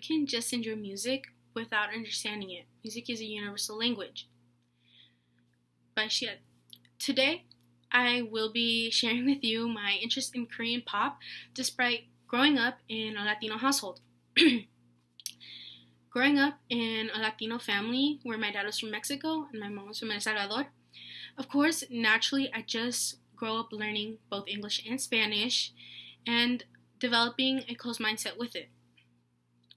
Can just enjoy music without understanding it. Music is a universal language. By Shia. Today, I will be sharing with you my interest in Korean pop despite growing up in a Latino household. Growing up in a Latino family where my dad was from Mexico and my mom was from El Salvador, of course, naturally, I just grow up learning both English and Spanish and developing a close mindset with it.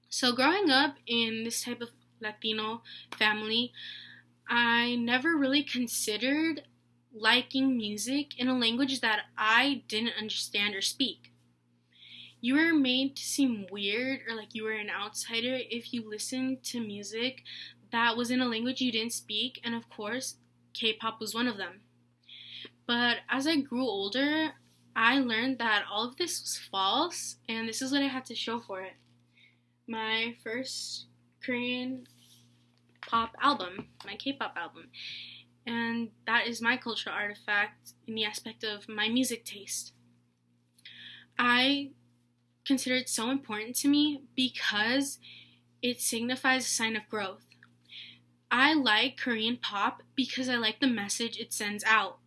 So growing up in this type of Latino family, I never really considered liking music in a language that I didn't understand or speak. You were made to seem weird or like you were an outsider if you listened to music that was in a language you didn't speak, and of course, K-pop was one of them. But as I grew older, I learned that all of this was false, and this is what I had to show for it. My first Korean pop album, my K-pop album, and that is my cultural artifact in the aspect of my music taste. I consider it so important to me because it signifies a sign of growth. I like Korean pop because I like the message it sends out.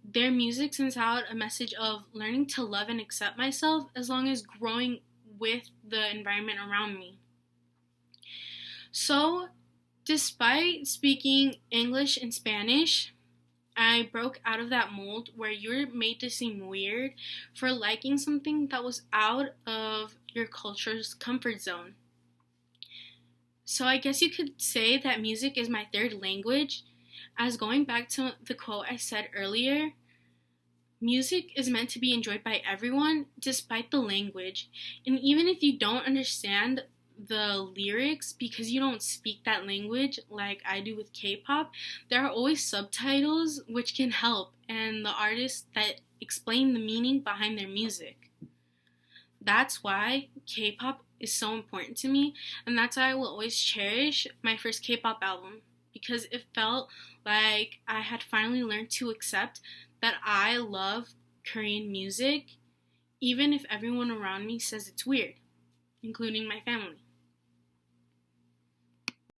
Their music sends out a message of learning to love and accept myself as long as growing with the environment around me. So, despite speaking English and Spanish, I broke out of that mold where you're made to seem weird for liking something that was out of your culture's comfort zone. So I guess you could say that music is my third language, as going back to the quote I said earlier, music is meant to be enjoyed by everyone despite the language. And even if you don't understand the lyrics because you don't speak that language like I do with K-pop, there are always subtitles which can help and the artists that explain the meaning behind their music. That's why K-pop is so important to me, and that's why I will always cherish my first K-pop album because it felt like I had finally learned to accept that I love Korean music even if everyone around me says it's weird, including my family.